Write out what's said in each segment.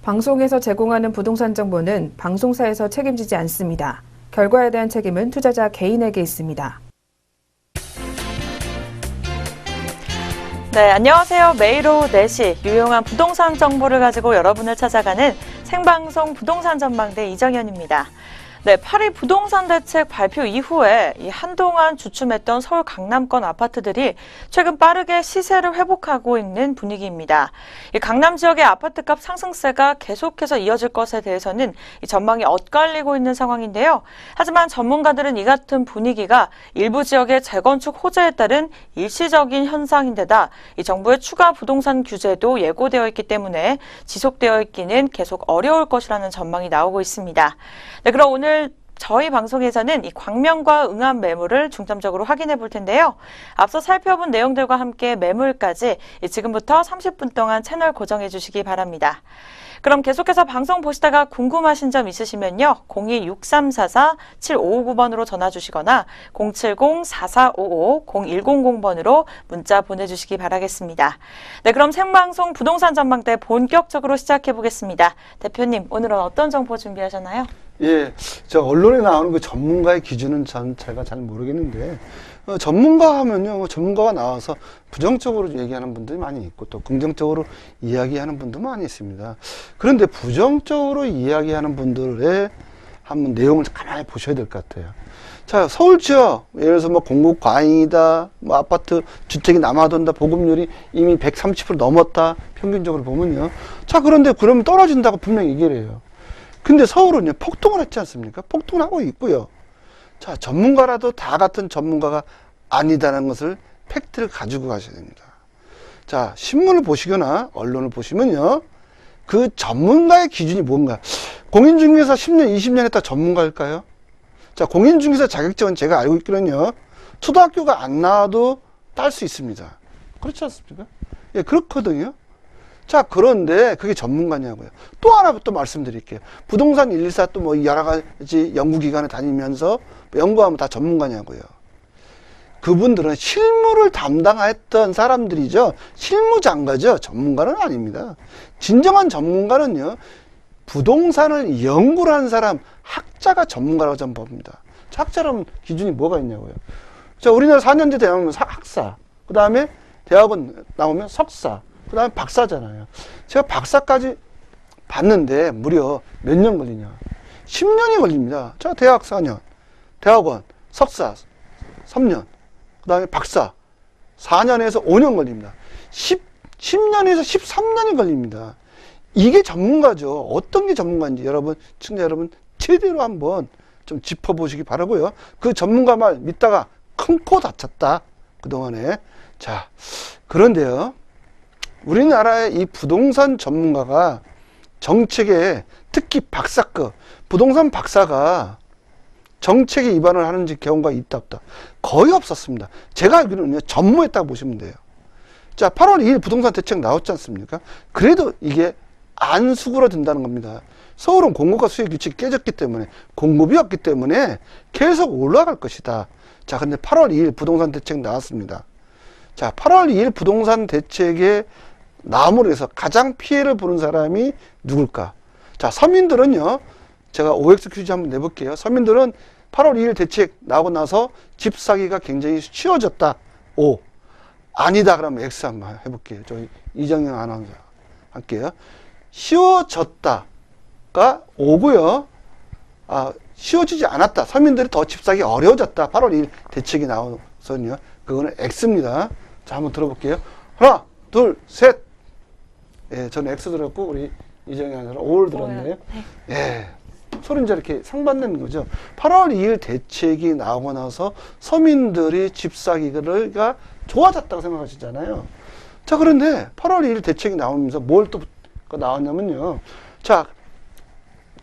방송에서 제공하는 부동산 정보는 방송사에서 책임지지 않습니다. 결과에 대한 책임은 투자자 개인에게 있습니다. 네, 안녕하세요. 매일 오후 4시 유용한 부동산 정보를 가지고 여러분을 찾아가는 생방송 부동산 전망대 이정현입니다. 네, 8일 부동산 대책 발표 이후에 한동안 주춤했던 서울 강남권 아파트들이 최근 빠르게 시세를 회복하고 있는 분위기입니다. 강남 지역의 아파트값 상승세가 계속해서 이어질 것에 대해서는 전망이 엇갈리고 있는 상황인데요. 하지만 전문가들은 이 같은 분위기가 일부 지역의 재건축 호재에 따른 일시적인 현상인데다 정부의 추가 부동산 규제도 예고되어 있기 때문에 지속되어 있기는 계속 어려울 것이라는 전망이 나오고 있습니다. 네, 그럼 오늘 저희 방송에서는 이 광명과 응암 매물을 중점적으로 확인해 볼 텐데요. 앞서 살펴본 내용들과 함께 매물까지 지금부터 30분 동안 채널 고정해 주시기 바랍니다. 그럼 계속해서 방송 보시다가 궁금하신 점 있으시면요. 02-6344-7559번으로 전화 주시거나 070-4455-0100번으로 문자 보내주시기 바라겠습니다. 네, 그럼 생방송 부동산 전망대 본격적으로 시작해 보겠습니다. 대표님, 오늘은 어떤 정보 준비하셨나요? 예, 저 언론에 나오는 그 전문가의 기준은 제가 잘 모르겠는데, 전문가 하면요, 전문가가 나와서 부정적으로 얘기하는 분들이 많이 있고, 또 긍정적으로 이야기하는 분도 많이 있습니다. 그런데 부정적으로 이야기하는 분들의 한번 내용을 가만히 보셔야 될 것 같아요. 자, 서울 지역, 예를 들어서 뭐 공급 과잉이다, 뭐 아파트 주택이 남아돈다, 보급률이 이미 130% 넘었다, 평균적으로 보면요. 자, 그런데 그러면 떨어진다고 분명히 얘기를 해요. 근데 서울은요, 폭등을 했지 않습니까? 폭등을 하고 있고요. 자, 전문가라도 다 같은 전문가가 아니다는 것을 팩트를 가지고 가셔야 됩니다. 자, 신문을 보시거나 언론을 보시면요, 그 전문가의 기준이 뭔가? 공인중개사 10년, 20년 했다 전문가일까요? 자, 공인중개사 자격증은 제가 알고 있기로는요, 초등학교가 안 나와도 딸 수 있습니다. 그렇지 않습니까? 예, 그렇거든요. 자, 그런데 그게 전문가냐고요. 또 하나 또 말씀드릴게요. 부동산 114 또 뭐 여러 가지 연구기관에 다니면서 연구하면 다 전문가냐고요. 그분들은 실무를 담당했던 사람들이죠. 실무장가죠. 전문가는 아닙니다. 진정한 전문가는요, 부동산을 연구를 한 사람, 학자가 전문가라고 저는 봅니다. 자, 학자라면 기준이 뭐가 있냐고요. 자, 우리나라 4년제 대학은 학사, 그 다음에 대학원 나오면 석사, 그 다음에 박사잖아요. 제가 박사까지 봤는데 무려 몇 년 걸리냐. 10년이 걸립니다. 자, 대학 4년, 대학원, 석사 3년, 그 다음에 박사 4년에서 5년 걸립니다. 10년에서 13년이 걸립니다. 이게 전문가죠. 어떤 게 전문가인지 여러분, 시청자 여러분 제대로 한번 좀 짚어보시기 바라고요. 그 전문가 말 믿다가 큰 코 다쳤다. 그동안에. 자, 그런데요. 우리나라의 이 부동산 전문가가 정책에 특히 박사급 부동산 박사가 정책에 위반을 하는 경우가 있다 없다? 거의 없었습니다. 제가 알기로는요, 전무했다고 보시면 돼요. 자, 8월 2일 부동산 대책 나왔지 않습니까? 그래도 이게 안 수그러든다는 겁니다. 서울은 공급과 수요 규칙이 깨졌기 때문에, 공급이 없기 때문에 계속 올라갈 것이다. 자, 근데 8월 2일 부동산 대책 나왔습니다. 자, 8월 2일 부동산 대책에 나옴으로 해서 가장 피해를 보는 사람이 누굴까? 자, 서민들은요, 제가 OX 퀴즈 한번 내볼게요. 서민들은 8월 2일 대책 나오고 나서 집 사기가 굉장히 쉬워졌다. O. 아니다. 그러면 X 한번 해볼게요. 저희 이정현 아나운서 할게요. 쉬워졌다가 O고요. 아, 쉬워지지 않았다. 서민들이 더 집 사기 어려워졌다. 8월 2일 대책이 나와서는요. 그거는 X입니다. 자, 한번 들어볼게요. 하나, 둘, 셋. 예, 저는 X 들었고, 우리 이정현 아나운서는 O를 들었네요. 예. 소리는 저렇게 상받는 거죠. 8월 2일 대책이 나오고 나서 서민들이 집 사기가 좋아졌다고 생각하시잖아요. 자, 그런데 8월 2일 대책이 나오면서 뭘 또 나왔냐면요. 자,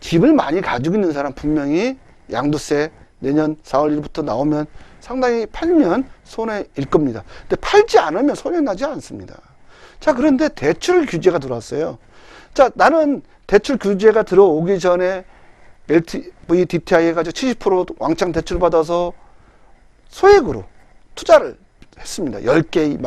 집을 많이 가지고 있는 사람 분명히 양도세 내년 4월 1일부터 나오면 상당히 팔면 손해일 겁니다. 근데 팔지 않으면 손해 나지 않습니다. 자, 그런데 대출 규제가 들어왔어요. 자, 나는 대출 규제가 들어오기 전에 LTV, DTI 해가지고 70% 왕창 대출 받아서 소액으로 투자를 했습니다. 10개,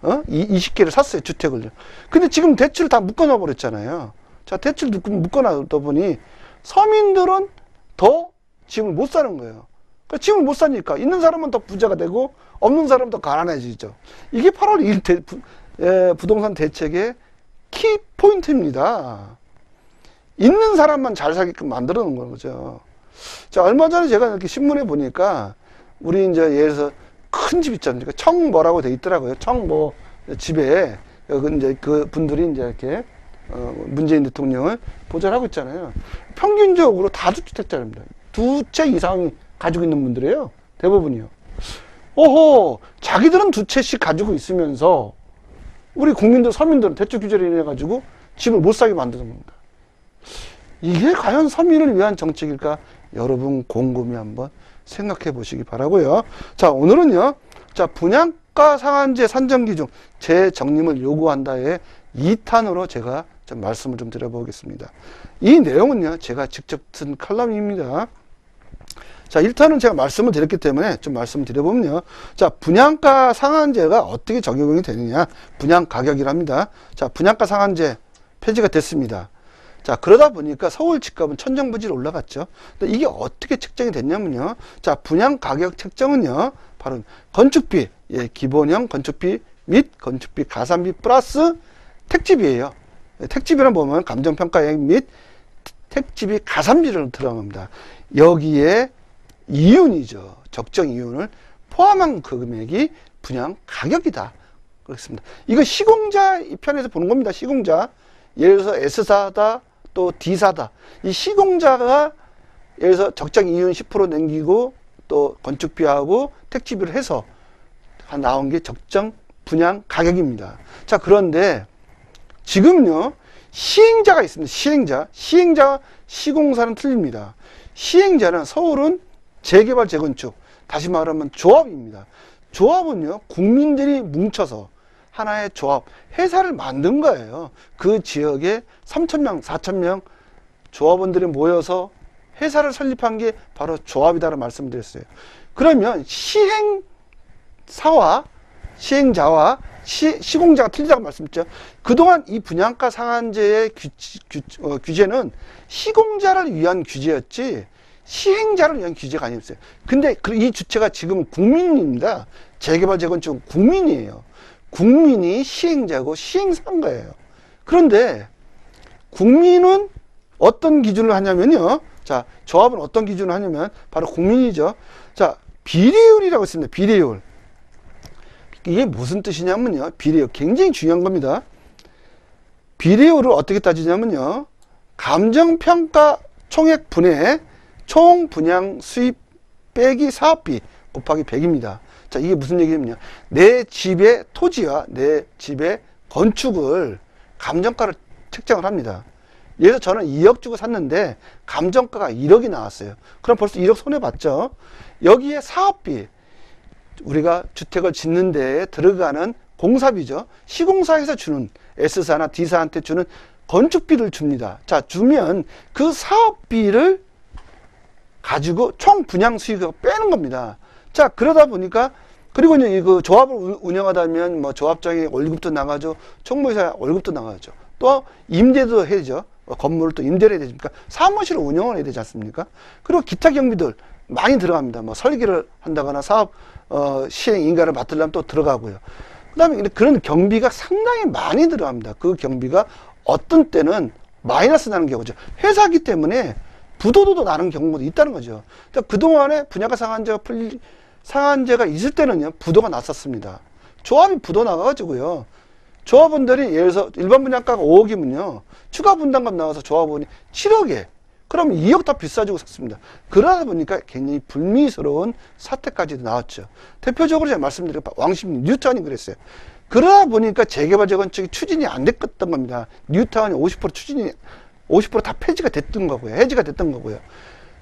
20개를 샀어요, 주택을요. 근데 지금 대출을 다 묶어놔 버렸잖아요. 자, 대출 묶어놔다 보니 서민들은 더 집을 못 사는 거예요. 그러니까 집을 못 사니까 있는 사람은 더 부자가 되고 없는 사람은 더 가난해지죠. 이게 바로 이 부동산 대책의 키 포인트입니다. 있는 사람만 잘 살게끔 만들어 놓은 거죠. 자, 얼마 전에 제가 이렇게 신문에 보니까 우리 이제 예를 들어서 큰 집 있지 않습니까? 청 뭐라고 돼 있더라고요. 청 뭐 집에 이제 그 분들이 이제 이렇게 문재인 대통령을 보좌하고 있잖아요. 평균적으로 다주택자입니다. 2채 이상 가지고 있는 분들이에요. 대부분이요. 오호, 자기들은 2채씩 가지고 있으면서 우리 국민들, 서민들은 대출 규제를 인해 가지고 집을 못 사게 만드는 겁니다. 이게 과연 서민을 위한 정책일까? 여러분 곰곰이 한번 생각해 보시기 바라고요. 자, 오늘은요. 자, 분양가 상한제 산정 기준 재정립을 요구한다의 2탄으로 제가 좀 말씀을 좀 드려보겠습니다. 이 내용은요. 제가 직접 쓴 칼럼입니다. 자, 1탄은 제가 말씀을 드렸기 때문에 좀 말씀을 드려보면요. 자, 분양가 상한제가 어떻게 적용이 되느냐. 분양가격이랍니다. 자, 분양가 상한제 폐지가 됐습니다. 자, 그러다 보니까 서울 집값은 천정부지로 올라갔죠. 근데 이게 어떻게 책정이 됐냐면요. 자, 분양가격 책정은요. 바로 건축비, 예, 기본형 건축비 및 건축비 가산비 플러스 택지비예요. 택지비는 보면 감정평가액 및 택지비 가산비를 들어갑니다. 여기에 이윤이죠. 적정 이윤을 포함한 그 금액이 분양 가격이다. 그렇습니다. 이거 시공자 편에서 보는 겁니다. 시공자. 예를 들어서 S사다 또 D사다. 이 시공자가 예를 들어서 적정 이윤 10% 남기고 또 건축비하고 택지비를 해서 나온 게 적정 분양 가격입니다. 자, 그런데 지금요. 시행자가 있습니다. 시행자와 시공사는 틀립니다. 시행자는 서울은 재개발, 재건축, 다시 말하면 조합입니다. 조합은요, 국민들이 뭉쳐서 하나의 조합, 회사를 만든 거예요. 그 지역에 3,000명, 4,000명 조합원들이 모여서 회사를 설립한 게 바로 조합이다라는 말씀을 드렸어요. 그러면 시행자와 시공자가 틀리다고 말씀드렸죠. 그동안 이 분양가 상한제의 규제는 시공자를 위한 규제였지 시행자를 위한 규제가 아니었어요. 근데 이 주체가 지금 국민입니다. 재개발, 재건축 국민이에요. 국민이 시행자고 시행사인 거예요. 그런데 국민은 어떤 기준을 하냐면요. 자, 조합은 어떤 기준을 하냐면 바로 국민이죠. 자, 비례율이라고 있습니다. 비례율. 이게 무슨 뜻이냐면요. 비례율 굉장히 중요한 겁니다. 비례율을 어떻게 따지냐면요. 감정평가 총액 분의 총 분양 수입 빼기 사업비 곱하기 100입니다. 자, 이게 무슨 얘기냐면요. 내 집의 토지와 내 집의 건축을 감정가를 책정을 합니다. 예를 들어 저는 2억 주고 샀는데 감정가가 1억이 나왔어요. 그럼 벌써 1억 손해봤죠. 여기에 사업비, 우리가 주택을 짓는 데에 들어가는 공사비죠. 시공사에서 주는 S사나 D사한테 주는 건축비를 줍니다. 자, 주면 그 사업비를 가지고 총 분양 수익을 빼는 겁니다. 자, 그러다 보니까 그리고 이제 그 조합을 운영하다면 뭐 조합장의 월급도 나가죠. 총무이사 월급도 나가죠. 또 임대도 해야죠. 건물을 또 임대를 해야 되니까 사무실을 운영을 해야 되지 않습니까? 그리고 기타 경비들 많이 들어갑니다. 뭐 설계를 한다거나 사업 시행 인가를 맡으려면 또 들어가고요. 그다음에 그런 경비가 상당히 많이 들어갑니다. 그 경비가 어떤 때는 마이너스 나는 경우죠. 회사기 때문에 부도도 나는 경우도 있다는 거죠. 그러니까 그동안에 분양가 상한제가 있을 때는요, 부도가 났었습니다. 조합이 부도 나가가지고요, 조합원들이 예를 들어서 일반 분양가가 5억이면요, 추가 분담금 나와서 조합원이 7억에, 그러면 2억 더 비싸지고 샀습니다. 그러다 보니까 굉장히 불미스러운 사태까지도 나왔죠. 대표적으로 제가 말씀드린 왕십 뉴타운이 그랬어요. 그러다 보니까 재개발, 재건축이 추진이 안 됐던 겁니다. 뉴타운이 50% 다 폐지가 됐던 거고요. 해지가 됐던 거고요.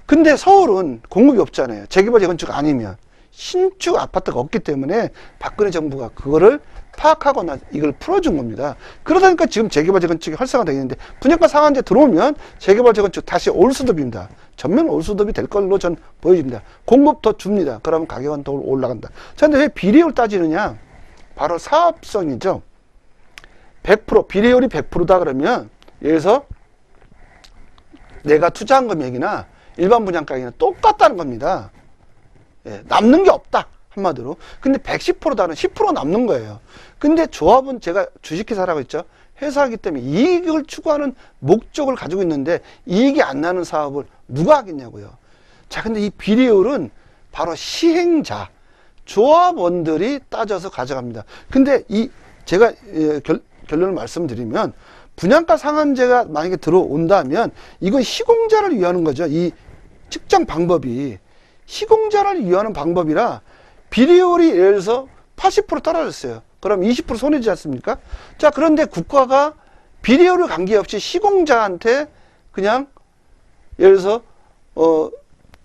근데 서울은 공급이 없잖아요. 재개발, 재건축 아니면. 신축 아파트가 없기 때문에 박근혜 정부가 그거를 파악하거나 이걸 풀어준 겁니다. 그러다 보니까 지금 재개발, 재건축이 활성화되어 있는데 분양가 상한제 들어오면 재개발, 재건축 다시 올수dob입니다. 전면 올수dob이 될 걸로 전 보여집니다. 공급 더 줍니다. 그러면 가격은 더 올라간다. 자, 근데 왜 비례율 따지느냐? 바로 사업성이죠. 100%, 비례율이 100%다 그러면, 예를 들어서 내가 투자한 금액이나 일반 분양가액이나 똑같다는 겁니다. 예, 남는 게 없다. 한마디로. 근데 110%다는 10% 남는 거예요. 근데 조합은 제가 주식회사라고 했죠. 회사이기 때문에 이익을 추구하는 목적을 가지고 있는데 이익이 안 나는 사업을 누가 하겠냐고요. 자, 근데 이 비례율은 바로 시행자, 조합원들이 따져서 가져갑니다. 근데 제가 결론을 말씀드리면 분양가 상한제가 만약에 들어온다면 이건 시공자를 위하는 거죠. 이 측정 방법이 시공자를 위하는 방법이라 비례율이 예를 들어서 80% 떨어졌어요. 그럼 20% 손해지지 않습니까? 자, 그런데 국가가 비례율을 관계없이 시공자한테 그냥 예를 들어서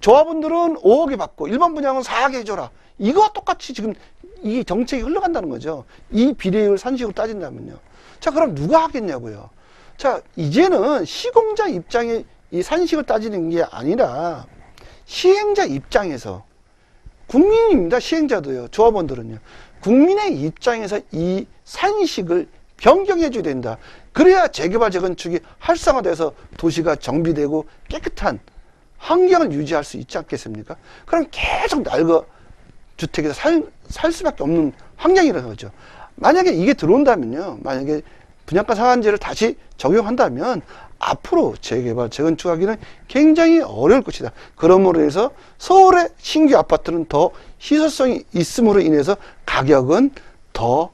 조합원들은 5억에 받고 일반 분양은 4억에 해줘라. 이거와 똑같이 지금 이 정책이 흘러간다는 거죠. 이 비례율 산식으로 따진다면요. 자, 그럼 누가 하겠냐고요. 자, 이제는 시공자 입장에 이 산식을 따지는 게 아니라 시행자 입장에서 국민입니다. 시행자도요. 조합원들은요. 국민의 입장에서 이 산식을 변경해 줘야 된다. 그래야 재개발 재건축이 활성화돼서 도시가 정비되고 깨끗한 환경을 유지할 수 있지 않겠습니까? 그럼 계속 낡은 주택에서 살 수밖에 없는 환경이라는 거죠. 만약에 이게 들어온다면요. 만약에 분양가 상한제를 다시 적용한다면 앞으로 재개발, 재건축하기는 굉장히 어려울 것이다. 그러므로 해서 서울의 신규 아파트는 더 희소성이 있음으로 인해서 가격은 더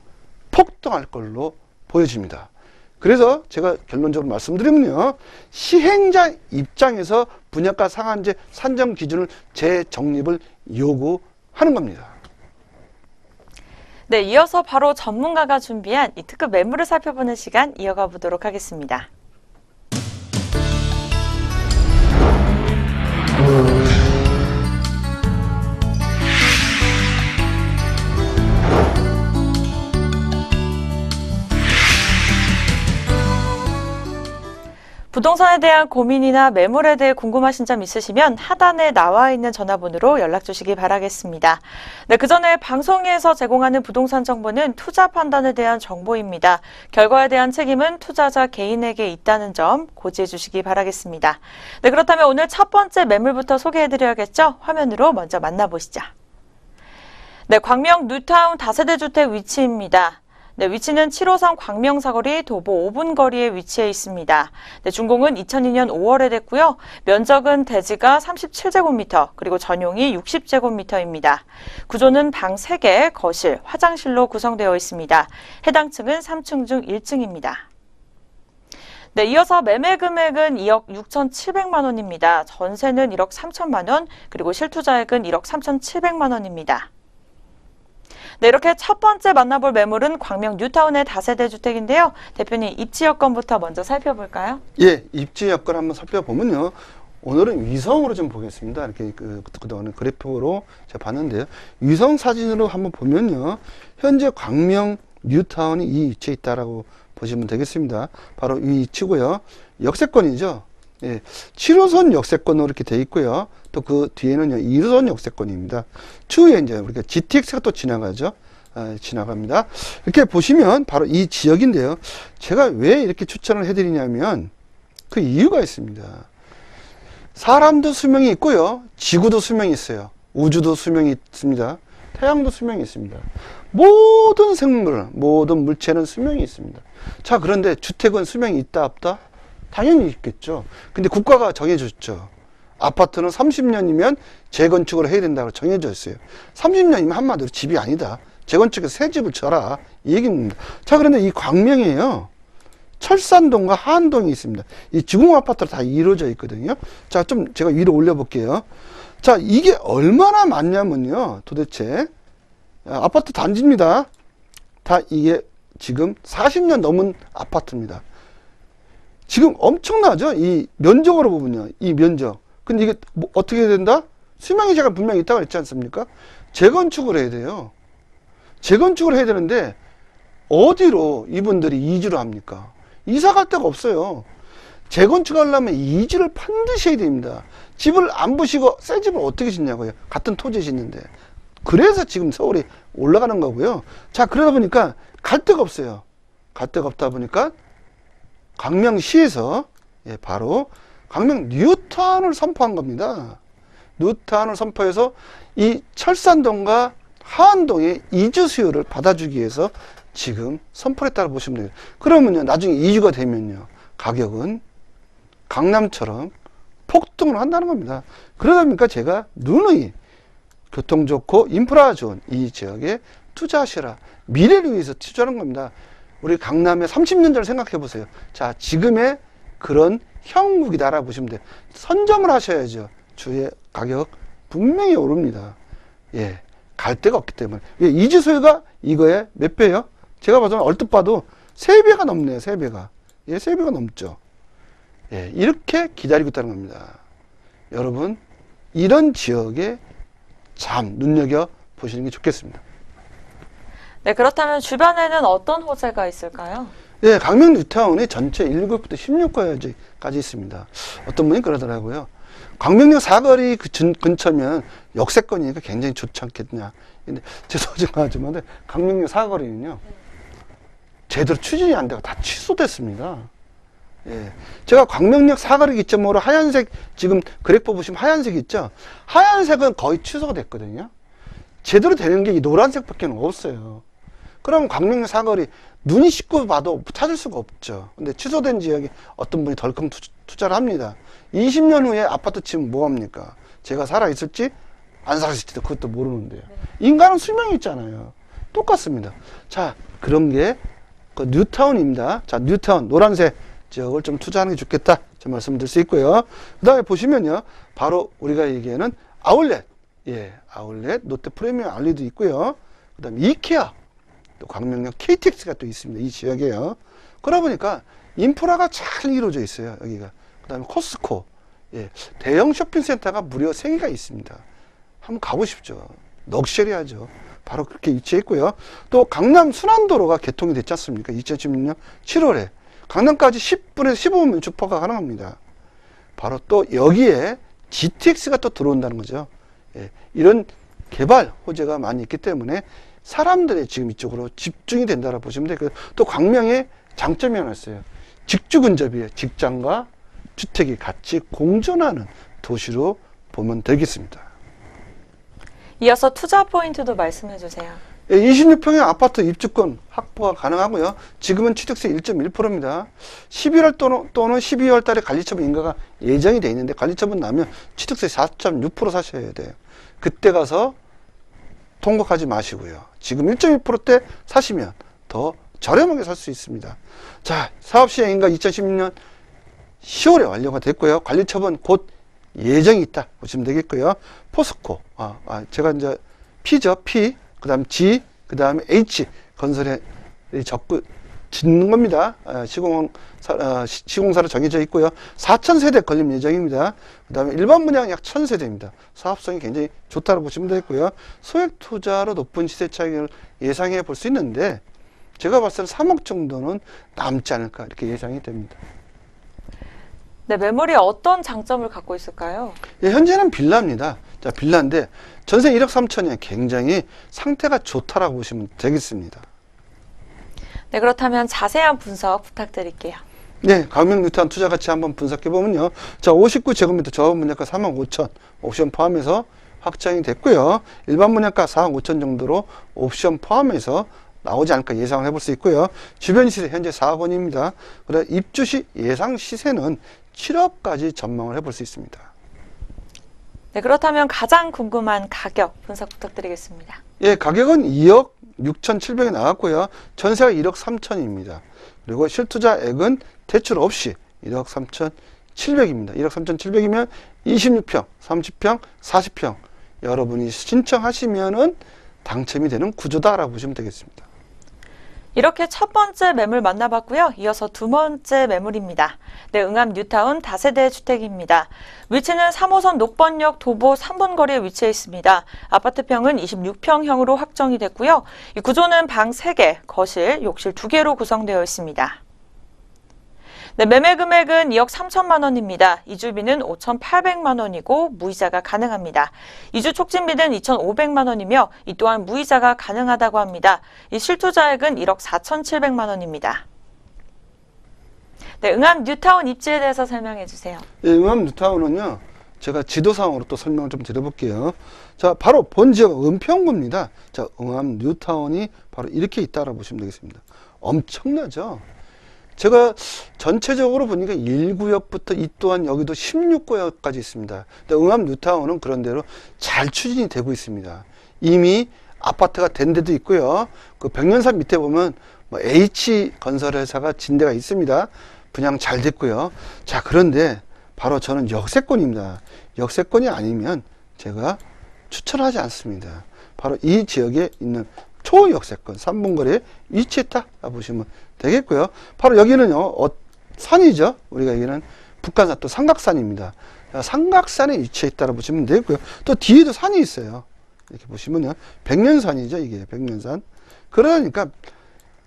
폭등할 걸로 보여집니다. 그래서 제가 결론적으로 말씀드리면요. 시행자 입장에서 분양가 상한제 산정 기준을 재정립을 요구하는 겁니다. 네, 이어서 바로 전문가가 준비한 이 특급 매물을 살펴보는 시간 이어가 보도록 하겠습니다. 부동산에 대한 고민이나 매물에 대해 궁금하신 점 있으시면 하단에 나와 있는 전화번호로 연락 주시기 바라겠습니다. 네, 그 전에 방송에서 제공하는 부동산 정보는 투자 판단에 대한 정보입니다. 결과에 대한 책임은 투자자 개인에게 있다는 점 고지해 주시기 바라겠습니다. 네, 그렇다면 오늘 첫 번째 매물부터 소개해 드려야겠죠? 화면으로 먼저 만나보시죠. 네, 광명 뉴타운 다세대 주택 위치입니다. 네, 위치는 7호선 광명사거리 도보 5분 거리에 위치해 있습니다. 네, 준공은 2002년 5월에 됐고요. 면적은 대지가 37제곱미터, 그리고 전용이 60제곱미터입니다. 구조는 방 3개, 거실, 화장실로 구성되어 있습니다. 해당 층은 3층 중 1층입니다. 네, 이어서 매매 금액은 2억 6,700만 원입니다. 전세는 1억 3천만 원, 그리고 실투자액은 1억 3,700만 원입니다. 네, 이렇게 첫 번째 만나볼 매물은 광명 뉴타운의 다세대 주택인데요. 대표님, 입지 여건부터 먼저 살펴볼까요? 예, 입지 여건 한번 살펴보면요. 오늘은 위성으로 좀 보겠습니다. 이렇게 그동안은 그래픽으로 제가 봤는데요. 위성 사진으로 한번 보면요. 현재 광명 뉴타운이 이 위치에 있다라고 보시면 되겠습니다. 바로 이 위치고요. 역세권이죠. 예, 7호선 역세권으로 이렇게 돼 있고요. 또 그 뒤에는요, 2호선 역세권입니다. 추후에 이제 우리가 GTX가 또 지나가죠. 지나갑니다. 이렇게 보시면 바로 이 지역인데요. 제가 왜 이렇게 추천을 해드리냐면 그 이유가 있습니다. 사람도 수명이 있고요. 지구도 수명이 있어요. 우주도 수명이 있습니다. 태양도 수명이 있습니다. 모든 생물, 모든 물체는 수명이 있습니다. 자, 그런데 주택은 수명이 있다 없다? 당연히 있겠죠. 근데 국가가 정해줬죠. 아파트는 30년이면 재건축을 해야 된다고 정해져 있어요. 30년이면 한마디로 집이 아니다. 재건축해서 새 집을 져라. 이 얘기입니다. 자, 그런데 이 광명에요. 철산동과 하안동이 있습니다. 이 주공 아파트로 다 이루어져 있거든요. 자, 좀 제가 위로 올려볼게요. 자, 이게 얼마나 많냐면요. 도대체 아파트 단지입니다. 다 이게 지금 40년 넘은 아파트입니다. 지금 엄청나죠? 이 면적으로 보면요. 이 면적. 근데 이게 뭐 어떻게 된다? 수명이자가 분명히 있다고 했지 않습니까? 재건축을 해야 돼요. 재건축을 해야 되는데 어디로 이분들이 이주를 합니까? 이사 갈 데가 없어요. 재건축하려면 이주를 반드시 해야 됩니다. 집을 안 부시고 새 집을 어떻게 짓냐고요. 같은 토지에 짓는데. 그래서 지금 서울이 올라가는 거고요. 자, 그러다 보니까 갈 데가 없어요. 갈 데가 없다 보니까 광명시에서 바로 광명 뉴타운을 선포한 겁니다. 뉴타운을 선포해서 이 철산동과 하안동의 이주 수요를 받아주기 위해서 지금 선포를 했다고 보시면 돼요. 그러면요, 나중에 이주가 되면요, 가격은 강남처럼 폭등을 한다는 겁니다. 그러다 보니까 제가 누누이 교통 좋고 인프라 좋은 이 지역에 투자하시라. 미래를 위해서 투자하는 겁니다. 우리 강남의 30년 전을 생각해 보세요. 자, 지금의 그런 형국이다 라고 보시면 돼요. 선점을 하셔야죠. 주의 가격 분명히 오릅니다. 예, 갈 데가 없기 때문에. 예, 이주 소유가 이거에 몇 배예요? 제가 봐서 얼뜻 봐도 3배가 넘네요. 3배가. 예, 3배가 넘죠. 예, 이렇게 기다리고 있다는 겁니다. 여러분, 이런 지역에 참 눈여겨 보시는 게 좋겠습니다. 네, 그렇다면 주변에는 어떤 호재가 있을까요? 예, 강명 뉴타운이 전체 1구부터 16구까지 있습니다. 어떤 분이 그러더라고요. 광명역 사거리 근처면 역세권이니까 굉장히 좋지 않겠냐. 근데 죄송하지만 강명역 사거리는요, 제대로 추진이 안 되고 다 취소됐습니다. 예. 제가 광명역 사거리 기점으로 하얀색, 지금 그래프 보시면 하얀색 있죠? 하얀색은 거의 취소가 됐거든요. 제대로 되는 게 이 노란색밖에 없어요. 그럼 광명역 사거리 눈이 씻고 봐도 찾을 수가 없죠. 근데 취소된 지역에 어떤 분이 덜컹 투자를 합니다. 20년 후에 아파트 치면 뭐합니까? 제가 살아있을지 안 살아있을지도 그것도 모르는데요. 인간은 수명이 있잖아요. 똑같습니다. 자, 그런 게 그 뉴타운입니다. 자, 뉴타운 노란색 지역을 좀 투자하는 게 좋겠다, 저 말씀드릴 수 있고요. 그 다음에 보시면요, 바로 우리가 얘기하는 아울렛, 예, 아울렛 롯데 프리미엄 알리도 있고요. 그 다음에 이케아, 또 광명역 KTX가 또 있습니다. 이 지역에요. 그러다 보니까 인프라가 잘 이루어져 있어요. 여기가. 그 다음에 코스코, 예, 대형 쇼핑센터가 무려 3개가 있습니다. 한번 가보십시오. 럭셔리하죠. 바로 그렇게 위치해 있고요. 또 강남 순환도로가 개통이 됐지 않습니까? 2016년 7월에. 강남까지 10분에서 15분 주파가 가능합니다. 바로 또 여기에 GTX가 또 들어온다는 거죠. 예, 이런 개발 호재가 많이 있기 때문에 사람들이 지금 이쪽으로 집중이 된다고 보시면 되고요. 또 광명에 장점이 하나 있어요. 직주 근접이에요. 직장과 주택이 같이 공존하는 도시로 보면 되겠습니다. 이어서 투자 포인트도 말씀해 주세요. 26평의 아파트 입주권 확보가 가능하고요. 지금은 취득세 1.1%입니다. 11월 또는 12월 달에 관리처분 인가가 예정이 돼 있는데 관리처분 나면 취득세 4.6% 사셔야 돼요. 그때 가서 통곡하지 마시고요. 지금 1.1%대 사시면 더 저렴하게 살 수 있습니다. 자, 사업시행인가 2016년 10월에 완료가 됐고요. 관리처분 곧 예정이 있다 보시면 되겠고요. 포스코, 제가 이제 P죠, P, 그 다음 G, 그 다음에 H 건설에 적극 짓는 겁니다. 시공사로 정해져 있고요. 4,000세대 건립 예정입니다. 그 다음에 일반 분양 약 1,000세대입니다. 사업성이 굉장히 좋다고 보시면 되겠고요. 소액 투자로 높은 시세 차익을 예상해 볼 수 있는데 제가 봤을 때 3억 정도는 남지 않을까 이렇게 예상이 됩니다. 네, 매물이 어떤 장점을 갖고 있을까요? 예, 현재는 빌라입니다. 자, 빌라인데 전세 1억 3천이면 굉장히 상태가 좋다라고 보시면 되겠습니다. 네, 그렇다면 자세한 분석 부탁드릴게요. 네, 광명 뉴타운 투자 가치 한번 분석해 보면요. 자, 59제곱미터 저온 분양가 3억 5천, 옵션 포함해서 확정이 됐고요. 일반 분양가 4억 5천 정도로 옵션 포함해서 나오지 않을까 예상을 해볼 수 있고요. 주변 시세 현재 4억 원입니다. 그래 입주 시 예상 시세는 7억까지 전망을 해볼 수 있습니다. 네, 그렇다면 가장 궁금한 가격 분석 부탁드리겠습니다. 예, 가격은 2억 6,700이 나왔고요. 전세가 1억 3천입니다. 그리고 실투자액은 대출 없이 1억 3,700입니다. 1억 3,700이면 26평, 30평, 40평 여러분이 신청하시면은 당첨이 되는 구조다라고 보시면 되겠습니다. 이렇게 첫 번째 매물 만나봤고요. 이어서 두 번째 매물입니다. 네, 응암 뉴타운 다세대 주택입니다. 위치는 3호선 녹번역 도보 3분 거리에 위치해 있습니다. 아파트평은 26평형으로 확정이 됐고요. 이 구조는 방 3개, 거실, 욕실 2개로 구성되어 있습니다. 네, 매매 금액은 2억 3천만 원입니다. 이주비는 5,800만 원이고 무이자가 가능합니다. 이주 촉진비는 2,500만 원이며 이 또한 무이자가 가능하다고 합니다. 이 실투자액은 1억 4,700만 원입니다. 네, 응암 뉴타운 입지에 대해서 설명해 주세요. 예, 응암 뉴타운은요, 제가 지도상으로 또 설명을 좀 드려볼게요. 자, 바로 본 지역 은평구입니다. 자, 응암 뉴타운이 바로 이렇게 있다라고 보시면 되겠습니다. 엄청나죠? 제가 전체적으로 보니까 1구역부터 이 또한 여기도 16구역까지 있습니다. 근데 응암 뉴타운은 그런 대로 잘 추진이 되고 있습니다. 이미 아파트가 된 데도 있고요. 그 백년산 밑에 보면 뭐 H건설회사가 진 데가 있습니다. 분양 잘 됐고요. 자, 그런데 바로 저는 역세권입니다. 역세권이 아니면 제가 추천하지 않습니다. 바로 이 지역에 있는 초역세권 3분거리에 위치했다 보시면 되겠고요. 바로 여기는요, 산이죠. 우리가 여기는 북한산 또 삼각산입니다. 삼각산에 위치했다고 보시면 되겠고요. 또 뒤에도 산이 있어요. 이렇게 보시면요, 백년산이죠. 이게 백년산. 그러니까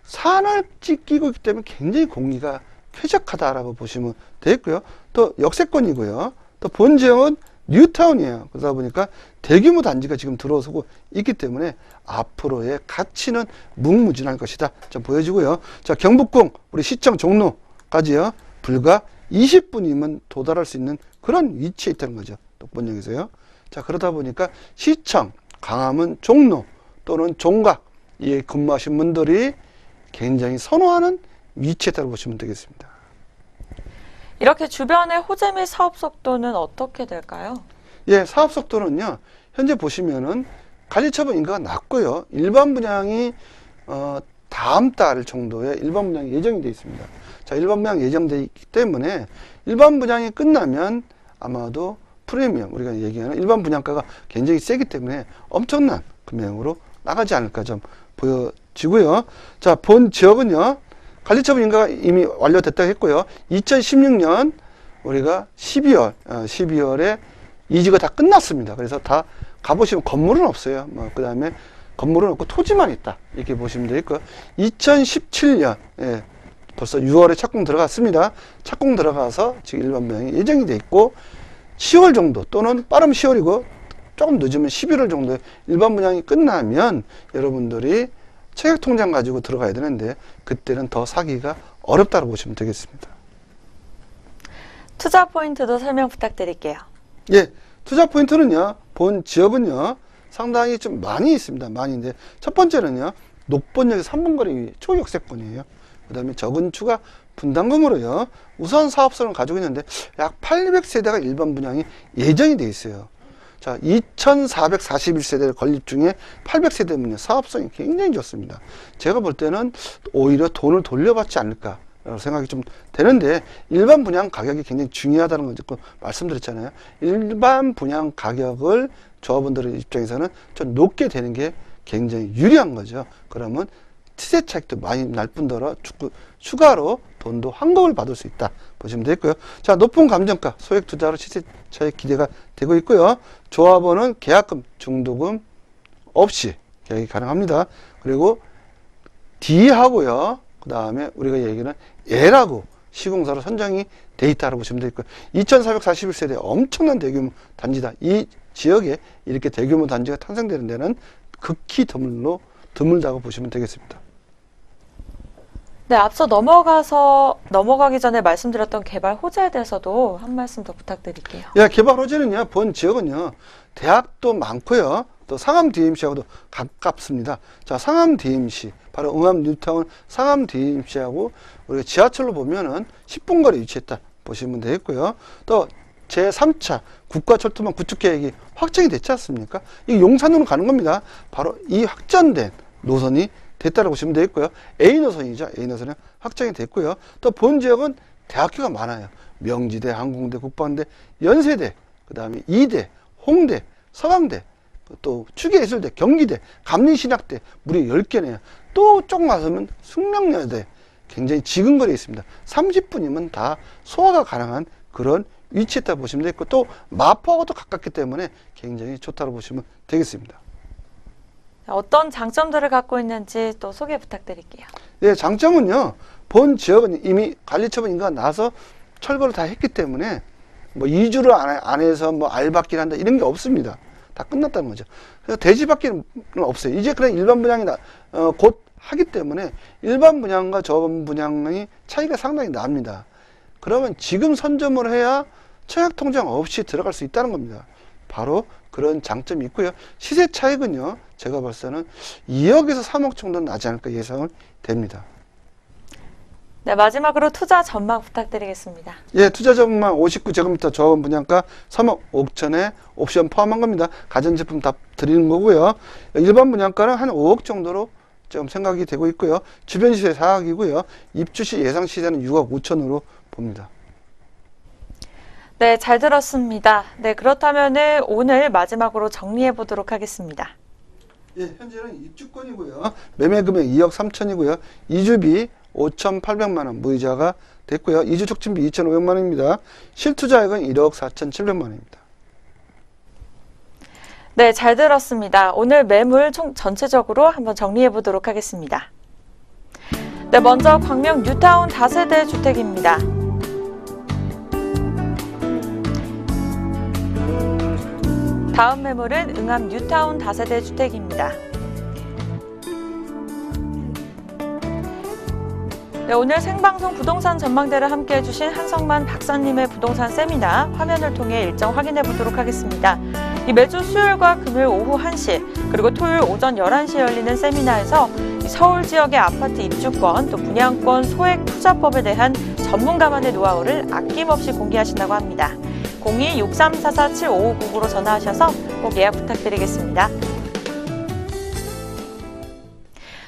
산을 끼고 있기 때문에 굉장히 공기가 쾌적하다라고 보시면 되겠고요. 또 역세권이고요. 또 본 지역은 뉴타운이에요. 그러다 보니까 대규모 단지가 지금 들어서고 있기 때문에 앞으로의 가치는 무궁무진할 것이다. 좀 보여지고요. 자, 경북궁 우리 시청 종로까지요, 불과 20분이면 도달할 수 있는 그런 위치에 있다는 거죠. 독본역에서요. 자, 그러다 보니까 시청, 강화문, 종로 또는 종각 이 근무하신 분들이 굉장히 선호하는 위치에 따라 보시면 되겠습니다. 이렇게 주변의 호재 및 사업 속도는 어떻게 될까요? 예, 사업 속도는요, 현재 보시면은 관리처분 인가가 낮고요. 일반 분양이 다음 달 정도에 일반 분양이 예정이 되어 있습니다. 자, 일반 분양 예정되어 있기 때문에 일반 분양이 끝나면 아마도 프리미엄, 우리가 얘기하는 일반 분양가가 굉장히 세기 때문에 엄청난 금액으로 나가지 않을까 좀 보여지고요. 자, 본 지역은요, 관리처분 인가가 이미 완료됐다고 했고요. 2016년 우리가 12월에 이주가 다 끝났습니다. 그래서 다 가보시면 건물은 없어요. 그 다음에 건물은 없고 토지만 있다. 이렇게 보시면 되겠고요. 2017년, 예, 벌써 6월에 착공 들어갔습니다. 착공 들어가서 지금 일반 분양이 예정이 돼 있고, 10월 정도 또는 빠르면 10월이고 조금 늦으면 11월 정도에 일반 분양이 끝나면 여러분들이 체액 통장 가지고 들어가야 되는데 그때는 더 사기가 어렵다고 보시면 되겠습니다. 투자 포인트도 설명 부탁드릴게요. 예, 투자 포인트는요, 본 지역은요, 상당히 좀 많이 있습니다. 많이인데, 첫 번째는요, 녹본역의 3분거리 초역세권이에요. 그 다음에 적은 추가 분담금으로요, 우선 사업소를 가지고 있는데 약 800세대가 일반 분양이 예정이 돼 있어요. 자, 2441세대 건립 중에 800세대면요, 사업성이 굉장히 좋습니다. 제가 볼 때는 오히려 돈을 돌려받지 않을까 생각이 좀 되는데, 일반 분양 가격이 굉장히 중요하다는 걸 말씀드렸잖아요. 일반 분양 가격을 조합원들의 입장에서는 좀 높게 되는 게 굉장히 유리한 거죠. 그러면 시세 차익도 많이 날 뿐더러 추가로 돈도 환급을 받을 수 있다 보시면 되겠고요. 자, 높은 감정가 소액 투자로 시세 차익 기대가 되고 있고요. 조합원은 계약금, 중도금 없이 계약이 가능합니다. 그리고 D하고요, 그 다음에 우리가 얘기하는 L하고 시공사로 선정이 돼 있다고 보시면 되겠고요. 2441세대 엄청난 대규모 단지다. 이 지역에 이렇게 대규모 단지가 탄생되는 데는 극히 드물다고 보시면 되겠습니다. 네, 앞서 넘어가기 전에 말씀드렸던 개발 호재에 대해서도 한 말씀 더 부탁드릴게요. 예, 개발 호재는요, 본 지역은요, 대학도 많고요, 또 상암 DMC하고도 가깝습니다. 자, 상암 DMC, 바로 응암 뉴타운 상암 DMC하고 우리가 지하철로 보면은 10분 거리에 위치했다 보시면 되겠고요. 또 제3차 국가철도망 구축 계획이 확정이 됐지 않습니까? 이 용산으로 가는 겁니다. 바로 이 확전된 노선이 됐다고 보시면 되겠고요. A노선이죠. A노선은 확정이 됐고요. 또 본 지역은 대학교가 많아요. 명지대, 항공대, 국방대, 연세대, 그 다음에 이대, 홍대, 서강대, 또 추계예술대, 경기대, 감리신학대, 무려 10개네요. 또 조금 가서면 숙명여대, 굉장히 지근거리에 있습니다. 30분이면 다 소화가 가능한 그런 위치에 있다 보시면 되겠고, 또 마포하고도 가깝기 때문에 굉장히 좋다고 보시면 되겠습니다. 어떤 장점들을 갖고 있는지 또 소개 부탁드릴게요. 네, 장점은요, 본 지역은 이미 관리처분 인가가 나서 철거를 다 했기 때문에 뭐 이주를 안 해서 뭐 알받기를 한다 이런 게 없습니다. 다 끝났다는 거죠. 그래서 대지받기는 없어요. 이제 그냥 일반 분양이 곧 하기 때문에 일반 분양과 저반 분양이 차이가 상당히 납니다. 그러면 지금 선점을 해야 청약통장 없이 들어갈 수 있다는 겁니다. 바로 그런 장점이 있고요. 시세 차익은요, 제가 봤을 때는 2억에서 3억 정도는 나지 않을까 예상을 됩니다. 네, 마지막으로 투자 전망 부탁드리겠습니다. 예, 투자 전망 59제곱미터 저온 분양가 3억 5천에 옵션 포함한 겁니다. 가전제품 다 드리는 거고요. 일반 분양가는 한 5억 정도로 좀 생각이 되고 있고요. 주변 시세 4억이고요. 입주 시 예상 시세는 6억 5천으로 봅니다. 네, 잘 들었습니다. 네, 그렇다면은 오늘 마지막으로 정리해 보도록 하겠습니다. 예, 현재는 입주권이고요. 매매 금액 2억 3천이고요. 이주비 5,800만 원 무이자가 됐고요. 이주 촉진비 2,500만 원입니다. 실투자액은 1억 4,700만 원입니다. 네, 잘 들었습니다. 오늘 매물 전체적으로 한번 정리해 보도록 하겠습니다. 네, 먼저 광명 뉴타운 다세대 주택입니다. 다음 매물은 응암 뉴타운 다세대 주택입니다. 네, 오늘 생방송 부동산 전망대를 함께 해주신 한성만 박사님의 부동산 세미나 화면을 통해 일정 확인해 보도록 하겠습니다. 이 매주 수요일과 금요일 오후 1시 그리고 토요일 오전 11시에 열리는 세미나에서 서울 지역의 아파트 입주권 또 분양권 소액 투자법에 대한 전문가만의 노하우를 아낌없이 공개하신다고 합니다. 02-6344-7559로 전화하셔서 꼭 예약 부탁드리겠습니다.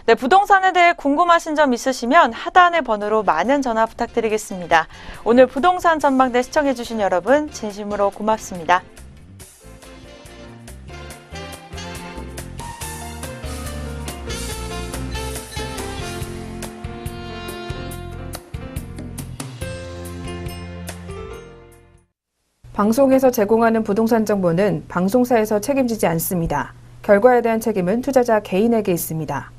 네, 부동산에 대해 궁금하신 점 있으시면 하단의 번호로 많은 전화 부탁드리겠습니다. 오늘 부동산 전망대 시청해주신 여러분 진심으로 고맙습니다. 방송에서 제공하는 부동산 정보는 방송사에서 책임지지 않습니다. 결과에 대한 책임은 투자자 개인에게 있습니다.